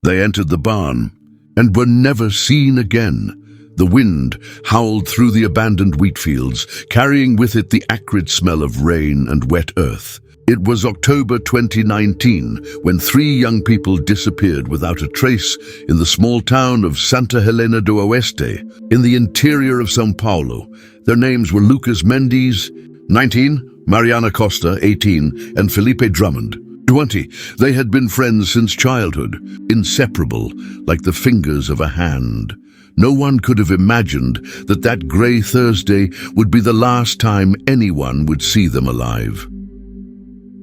They entered the barn and were never seen again. The wind howled through the abandoned wheat fields, carrying with it the acrid smell of rain and wet earth. It was October 2019 when 3 young people disappeared without a trace in the small town of Santa Helena do Oeste, in the interior of São Paulo. Their names were Lucas Mendes, 19, Mariana Costa, 18, and Felipe Drummond, 20. They had been friends since childhood, inseparable, like the fingers of a hand. No one could have imagined that that grey Thursday would be the last time anyone would see them alive.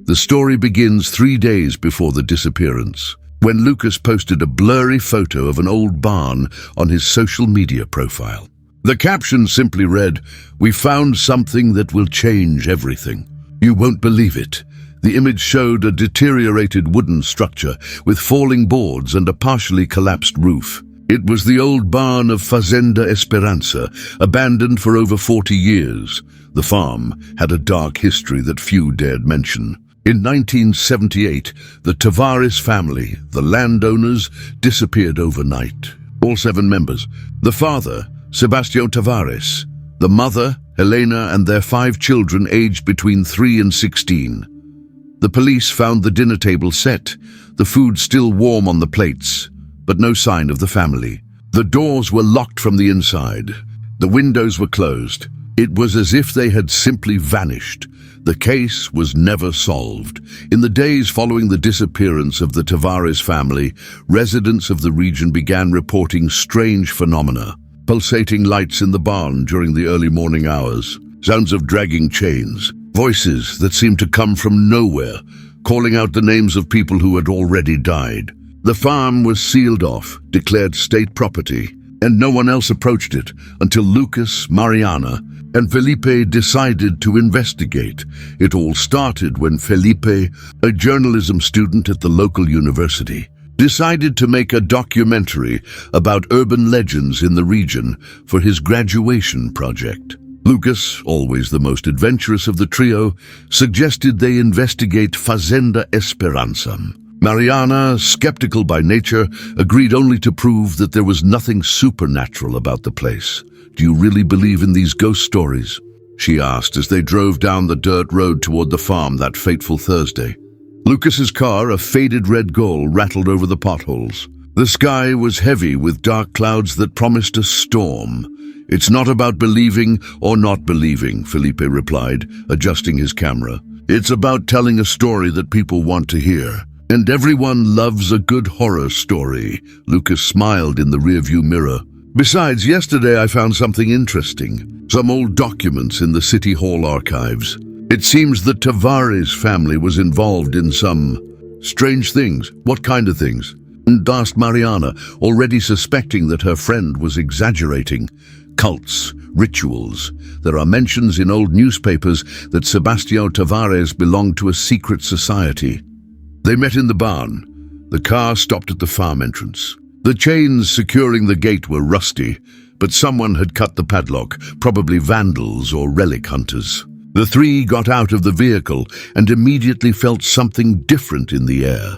The story begins 3 days before the disappearance, when Lucas posted a blurry photo of an old barn on his social media profile. The caption simply read, "We found something that will change everything. You won't believe it." The image showed a deteriorated wooden structure with falling boards and a partially collapsed roof. It was the old barn of Fazenda Esperança, abandoned for over 40 years. The farm had a dark history that few dared mention. In 1978, the Tavares family, the landowners, disappeared overnight. All 7 members. The father, Sebastião Tavares. The mother, Helena, and their 5 children aged between 3 and 16. The police found the dinner table set, the food still warm on the plates, but no sign of the family. The doors were locked from the inside. The windows were closed. It was as if they had simply vanished. The case was never solved. In the days following the disappearance of the Tavares family, residents of the region began reporting strange phenomena. Pulsating lights in the barn during the early morning hours, sounds of dragging chains, voices that seemed to come from nowhere, calling out the names of people who had already died. The farm was sealed off, declared state property, and no one else approached it until Lucas, Mariana, and Felipe decided to investigate. It all started when Felipe, a journalism student at the local university, decided to make a documentary about urban legends in the region for his graduation project. Lucas, always the most adventurous of the trio, suggested they investigate Fazenda Esperança. Mariana, skeptical by nature, agreed only to prove that there was nothing supernatural about the place. "Do you really believe in these ghost stories?" she asked as they drove down the dirt road toward the farm that fateful Thursday. Lucas's car, a faded red Gol, rattled over the potholes. The sky was heavy with dark clouds that promised a storm. "It's not about believing or not believing," Felipe replied, adjusting his camera. "It's about telling a story that people want to hear. And everyone loves a good horror story." Lucas smiled in the rearview mirror. "Besides, yesterday I found something interesting. Some old documents in the City Hall archives. It seems the Tavares family was involved in some strange things." "What kind of things?" asked Mariana, already suspecting that her friend was exaggerating. "Cults, rituals. There are mentions in old newspapers that Sebastião Tavares belonged to a secret society." They met in the barn. The car stopped at the farm entrance. The chains securing the gate were rusty, but someone had cut the padlock, probably vandals or relic hunters. The 3 got out of the vehicle and immediately felt something different in the air.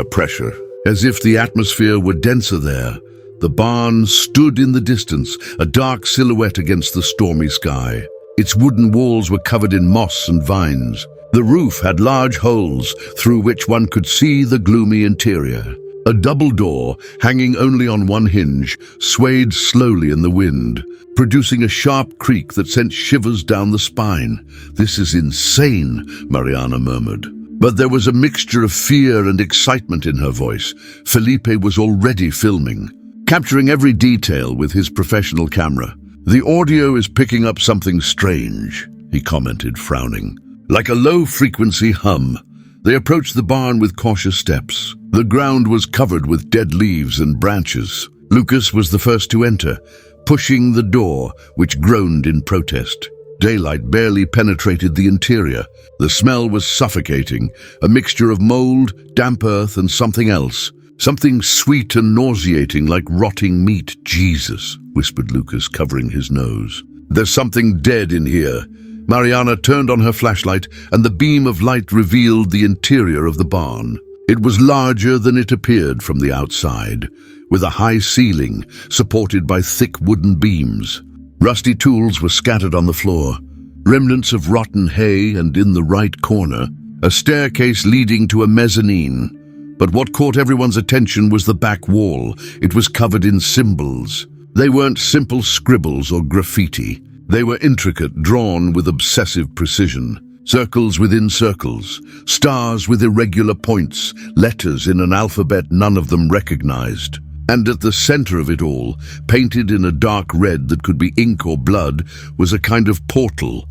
Pressure, as if the atmosphere were denser there. The barn stood in the distance, a dark silhouette against the stormy sky. Its wooden walls were covered in moss and vines. The roof had large holes through which one could see the gloomy interior. A double door, hanging only on one hinge, swayed slowly in the wind, producing a sharp creak that sent shivers down the spine. "This is insane," Mariana murmured. But there was a mixture of fear and excitement in her voice. Felipe was already filming, capturing every detail with his professional camera. "The audio is picking up something strange," he commented, frowning. "Like a low-frequency hum." They approached the barn with cautious steps. The ground was covered with dead leaves and branches. Lucas was the first to enter, pushing the door, which groaned in protest. Daylight barely penetrated the interior. The smell was suffocating, a mixture of mold, damp earth, and something else. Something sweet and nauseating like rotting meat. "Jesus," whispered Lucas, covering his nose. "There's something dead in here." Mariana turned on her flashlight, and the beam of light revealed the interior of the barn. It was larger than it appeared from the outside, with a high ceiling supported by thick wooden beams. Rusty tools were scattered on the floor, remnants of rotten hay, and in the right corner, a staircase leading to a mezzanine. But what caught everyone's attention was the back wall. It was covered in symbols. They weren't simple scribbles or graffiti. They were intricate, drawn with obsessive precision. Circles within circles, stars with irregular points, letters in an alphabet none of them recognized. And at the center of it all, painted in a dark red that could be ink or blood, was a kind of portal,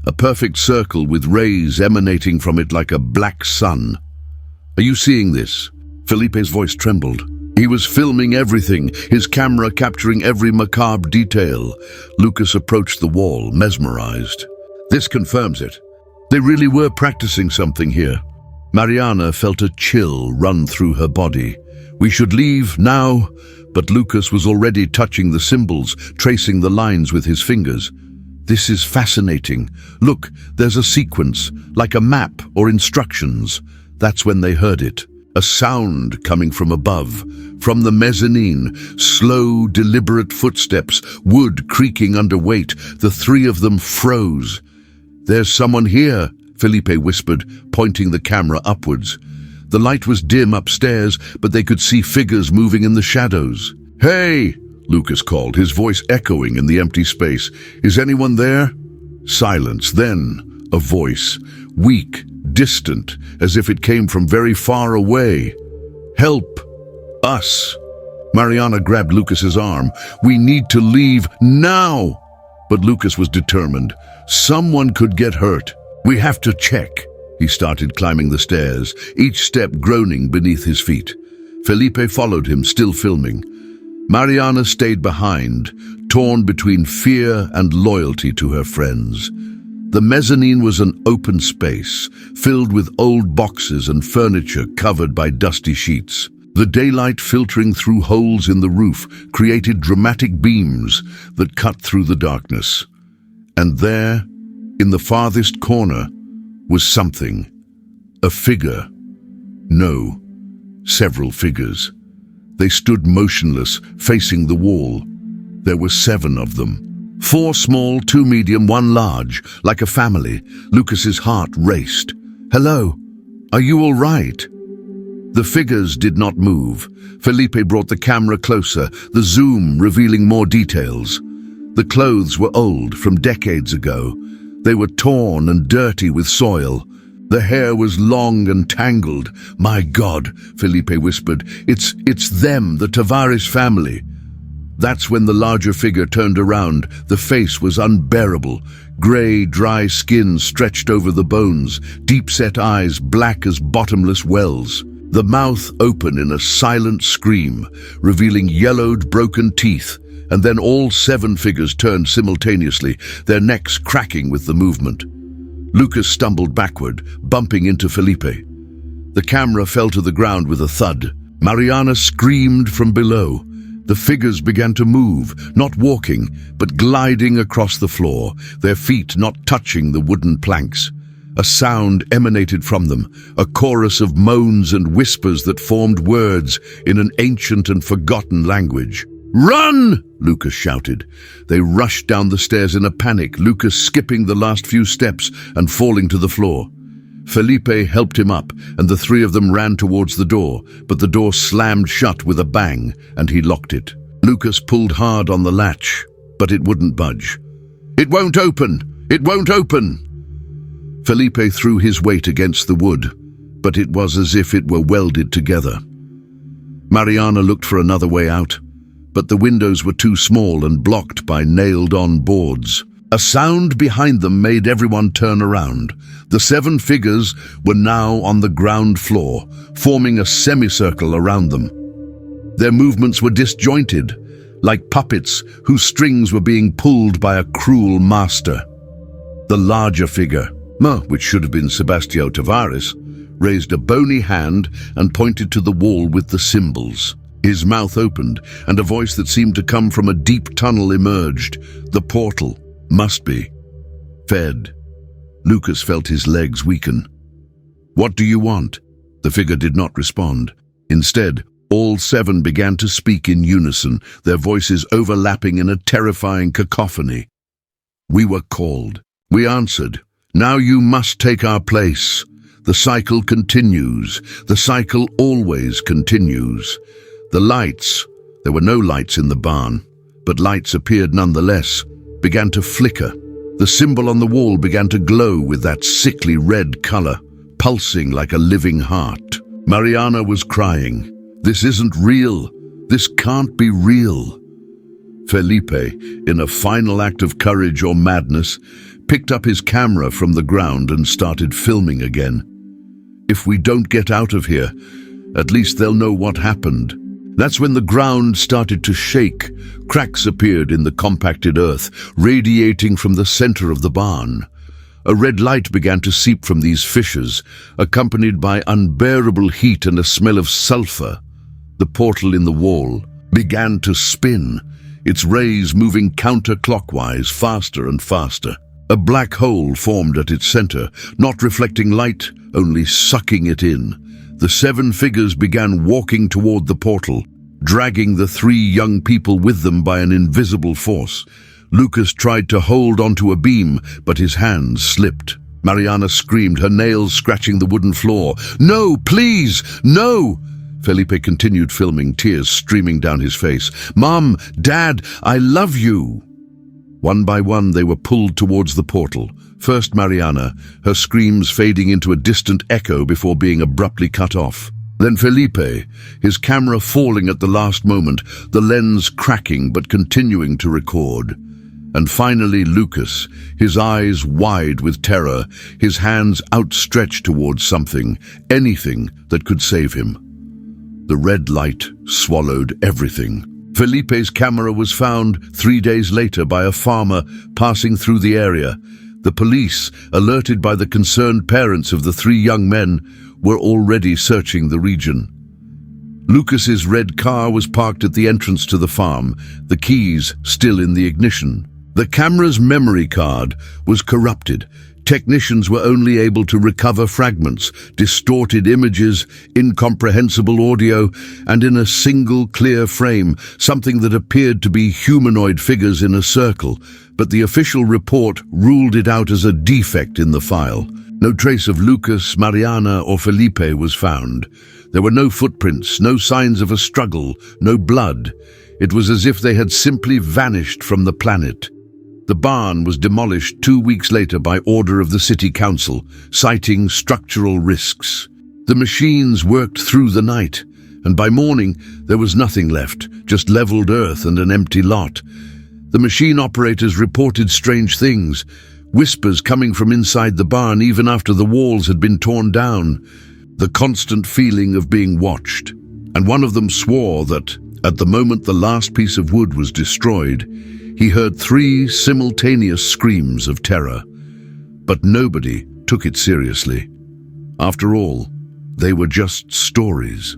a perfect circle with rays emanating from it like a black sun. "Are you seeing this?" Felipe's voice trembled. He was filming everything, his camera capturing every macabre detail. Lucas approached the wall, mesmerized. "This confirms it. They really were practicing something here." Mariana felt a chill run through her body. "We should leave now," but Lucas was already touching the symbols, tracing the lines with his fingers. "This is fascinating. Look, there's a sequence, like a map or instructions." That's when they heard it. A sound coming from above, from the mezzanine, slow, deliberate footsteps, wood creaking under weight. The three of them froze. "There's someone here," Felipe whispered, pointing the camera upwards. The light was dim upstairs, but they could see figures moving in the shadows. "Hey!" Lucas called, his voice echoing in the empty space. "Is anyone there?" Silence, then a voice, weak, distant, as if it came from very far away. "Help! Us!" Mariana grabbed Lucas's arm. "We need to leave now!" But Lucas was determined. Someone could get hurt. "We have to check." He started climbing the stairs, each step groaning beneath his feet. Felipe followed him, still filming. Mariana stayed behind, torn between fear and loyalty to her friends. The mezzanine was an open space, filled with old boxes and furniture covered by dusty sheets. The daylight filtering through holes in the roof created dramatic beams that cut through the darkness. And there, in the farthest corner, was something. A figure. No, several figures. They stood motionless, facing the wall. There were 7 of them. 4 small, 2 medium, 1 large, like a family. Lucas's heart raced. "Hello, are you all right?" The figures did not move. Felipe brought the camera closer, the zoom revealing more details. The clothes were old, from decades ago. They were torn and dirty with soil. The hair was long and tangled. "My God," Felipe whispered, It's them, the Tavares family." That's when the larger figure turned around. The face was unbearable. Grey, dry skin stretched over the bones, deep-set eyes black as bottomless wells. The mouth open in a silent scream, revealing yellowed, broken teeth, and then all 7 figures turned simultaneously, their necks cracking with the movement. Lucas stumbled backward, bumping into Felipe. The camera fell to the ground with a thud. Mariana screamed from below. The figures began to move, not walking, but gliding across the floor, their feet not touching the wooden planks. A sound emanated from them, a chorus of moans and whispers that formed words in an ancient and forgotten language. "Run!" Lucas shouted. They rushed down the stairs in a panic, Lucas skipping the last few steps and falling to the floor. Felipe helped him up, and the 3 of them ran towards the door, but the door slammed shut with a bang, and he locked it. Lucas pulled hard on the latch, but it wouldn't budge. "It won't open! It won't open!" Felipe threw his weight against the wood, but it was as if it were welded together. Mariana looked for another way out, but the windows were too small and blocked by nailed-on boards. A sound behind them made everyone turn around. The 7 figures were now on the ground floor, forming a semicircle around them. Their movements were disjointed, like puppets whose strings were being pulled by a cruel master. The larger figure, which should have been Sebastião Tavares, raised a bony hand and pointed to the wall with the symbols. His mouth opened, and a voice that seemed to come from a deep tunnel emerged. The portal. Must be. Fed. Lucas felt his legs weaken. "What do you want?" The figure did not respond. Instead, all 7 began to speak in unison, their voices overlapping in a terrifying cacophony. We were called. We answered. Now you must take our place. The cycle continues. The cycle always continues. The lights, there were no lights in the barn, but lights appeared nonetheless, began to flicker. The symbol on the wall began to glow with that sickly red color, pulsing like a living heart. Mariana was crying. This isn't real. This can't be real. Felipe, in a final act of courage or madness, picked up his camera from the ground and started filming again. If we don't get out of here, at least they'll know what happened. That's when the ground started to shake. Cracks appeared in the compacted earth, radiating from the center of the barn. A red light began to seep from these fissures, accompanied by unbearable heat and a smell of sulfur. The portal in the wall began to spin, its rays moving counterclockwise, faster and faster. A black hole formed at its center, not reflecting light, only sucking it in. The 7 figures began walking toward the portal, dragging the 3 young people with them by an invisible force. Lucas tried to hold onto a beam, but his hands slipped. Mariana screamed, her nails scratching the wooden floor. "No, please, no!" Felipe continued filming, tears streaming down his face. "Mom, Dad, I love you!" One by one, they were pulled towards the portal. First Mariana, her screams fading into a distant echo before being abruptly cut off. Then Felipe, his camera falling at the last moment, the lens cracking but continuing to record. And finally Lucas, his eyes wide with terror, his hands outstretched towards something, anything that could save him. The red light swallowed everything. Felipe's camera was found 3 days later by a farmer passing through the area. The police, alerted by the concerned parents of the 3 young men, were already searching the region. Lucas's red car was parked at the entrance to the farm, the keys still in the ignition. The camera's memory card was corrupted. Technicians were only able to recover fragments, distorted images, incomprehensible audio, and in a single clear frame, something that appeared to be humanoid figures in a circle, but the official report ruled it out as a defect in the file. No trace of Lucas, Mariana, or Felipe was found. There were no footprints, no signs of a struggle, no blood. It was as if they had simply vanished from the planet. The barn was demolished 2 weeks later by order of the city council, citing structural risks. The machines worked through the night, and by morning there was nothing left, just leveled earth and an empty lot. The machine operators reported strange things, whispers coming from inside the barn even after the walls had been torn down, the constant feeling of being watched. And one of them swore that, at the moment the last piece of wood was destroyed, he heard 3 simultaneous screams of terror. But nobody took it seriously. After all, they were just stories.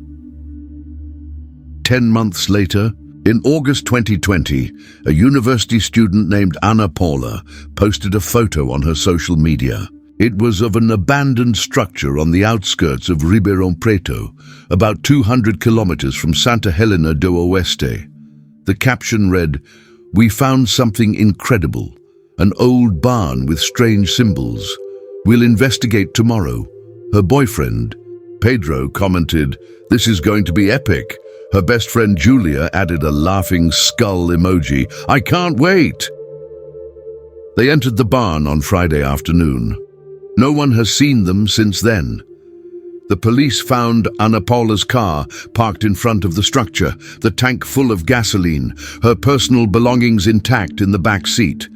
10 months later, in August 2020, a university student named Ana Paula posted a photo on her social media. It was of an abandoned structure on the outskirts of Ribeirão Preto, about 200 kilometers from Santa Helena do Oeste. The caption read, "We found something incredible, an old barn with strange symbols. We'll investigate tomorrow." Her boyfriend, Pedro, commented, "This is going to be epic." Her best friend Julia added a laughing skull emoji. "I can't wait." They entered the barn on Friday afternoon. No one has seen them since then. The police found Ana Paula's car parked in front of the structure, the tank full of gasoline, her personal belongings intact in the back seat.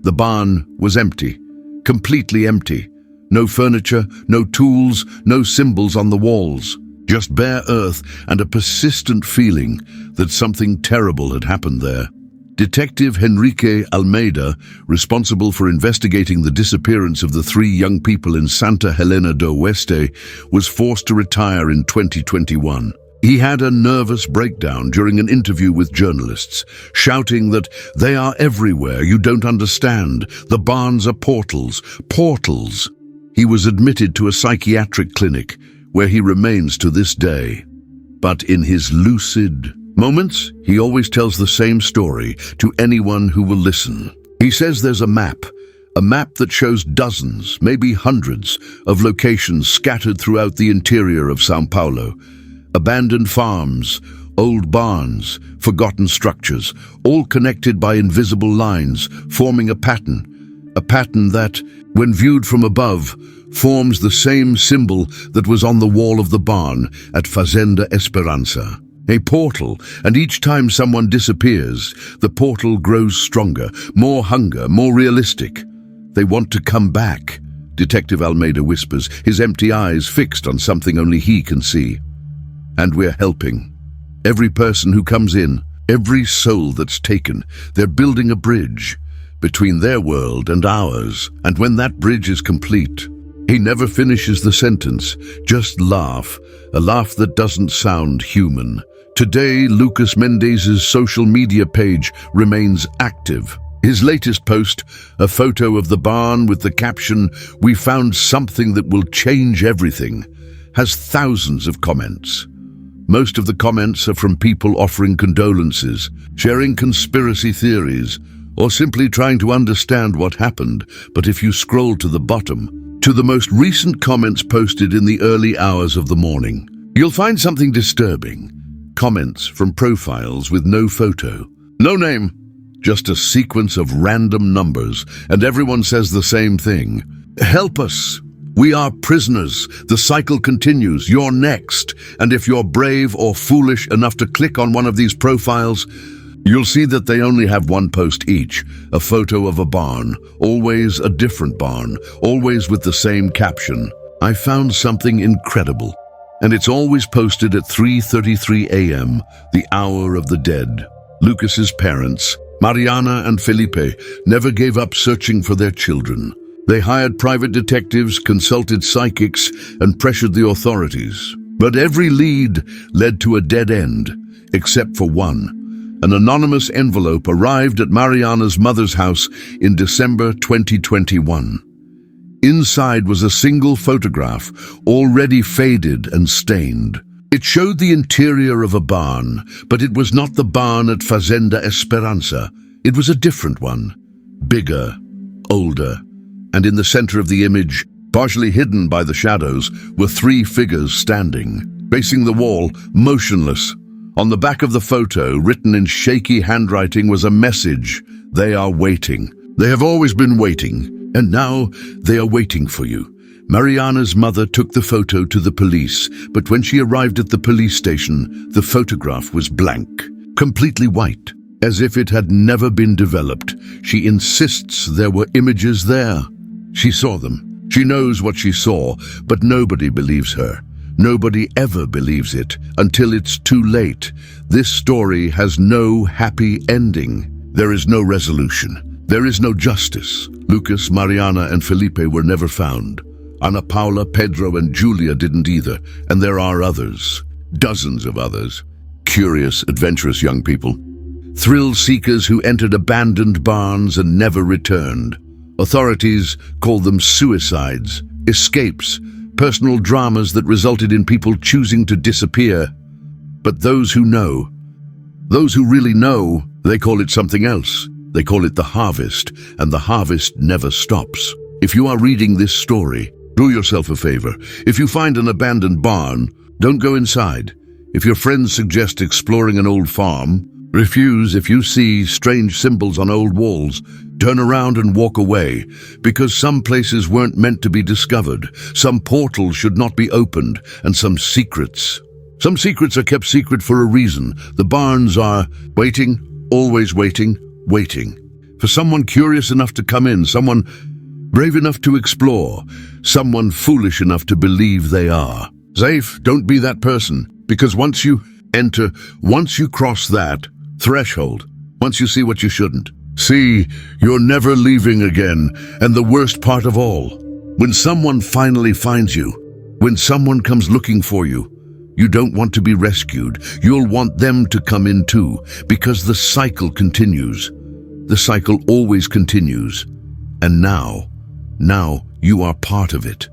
The barn was empty, completely empty. No furniture, no tools, no symbols on the walls. Just bare earth and a persistent feeling that something terrible had happened there. Detective Henrique Almeida, responsible for investigating the disappearance of the 3 young people in Santa Helena do Oeste, was forced to retire in 2021. He had a nervous breakdown during an interview with journalists, shouting that they are everywhere, you don't understand, the barns are portals, portals. He was admitted to a psychiatric clinic, where he remains to this day. But in his lucid moments, he always tells the same story to anyone who will listen. He says there's a map that shows dozens, maybe hundreds, of locations scattered throughout the interior of São Paulo. Abandoned farms, old barns, forgotten structures, all connected by invisible lines, forming a pattern that, when viewed from above, forms the same symbol that was on the wall of the barn at Fazenda Esperança. A portal, and each time someone disappears, the portal grows stronger, more hunger, more realistic. They want to come back, Detective Almeida whispers, his empty eyes fixed on something only he can see. And we're helping. Every person who comes in, every soul that's taken, they're building a bridge between their world and ours. And when that bridge is complete, he never finishes the sentence, just laugh, a laugh that doesn't sound human. Today, Lucas Mendez's social media page remains active. His latest post, a photo of the barn with the caption, "We found something that will change everything," has thousands of comments. Most of the comments are from people offering condolences, sharing conspiracy theories, or simply trying to understand what happened. But if you scroll to the bottom, to the most recent comments posted in the early hours of the morning, you'll find something disturbing. Comments from profiles with no photo, no name, just a sequence of random numbers, and everyone says the same thing. Help us. We are prisoners. The cycle continues. You're next. And if you're brave or foolish enough to click on one of these profiles, you'll see that they only have one post each, a photo of a barn, always a different barn, always with the same caption. I found something incredible. And it's always posted at 3:33 a.m., the hour of the dead. Lucas's parents, Mariana and Felipe, never gave up searching for their children. They hired private detectives, consulted psychics, and pressured the authorities. But every lead led to a dead end, except for one. An anonymous envelope arrived at Mariana's mother's house in December 2021. Inside was a single photograph, already faded and stained. It showed the interior of a barn, but it was not the barn at Fazenda Esperança. It was a different one, bigger, older, and in the center of the image, partially hidden by the shadows, were three figures standing, facing the wall, motionless. On the back of the photo, written in shaky handwriting, was a message. They are waiting. They have always been waiting. And now they are waiting for you. Mariana's mother took the photo to the police, but when she arrived at the police station, the photograph was blank, completely white, as if it had never been developed. She insists there were images there. She saw them. She knows what she saw, but nobody believes her. Nobody ever believes it until it's too late. This story has no happy ending. There is no resolution. There is no justice. Lucas, Mariana, and Felipe were never found. Ana Paula, Pedro, and Julia didn't either, and there are others. Dozens of others. Curious, adventurous young people. Thrill seekers who entered abandoned barns and never returned. Authorities called them suicides, escapes, personal dramas that resulted in people choosing to disappear. But those who know, those who really know, they call it something else. They call it the harvest, and the harvest never stops. If you are reading this story, do yourself a favor. If you find an abandoned barn, don't go inside. If your friends suggest exploring an old farm, refuse. If you see strange symbols on old walls, turn around and walk away, because some places weren't meant to be discovered. Some portals should not be opened, and some secrets are kept secret for a reason. The barns are waiting, always waiting, waiting for someone curious enough to come in, someone brave enough to explore, someone foolish enough to believe they are. Safe, don't be that person, because once you enter, once you cross that threshold, once you see what you shouldn't see, you're never leaving again. And the worst part of all, when someone finally finds you, when someone comes looking for you, you don't want to be rescued. You'll want them to come in too, because the cycle continues. The cycle always continues. And now you are part of it.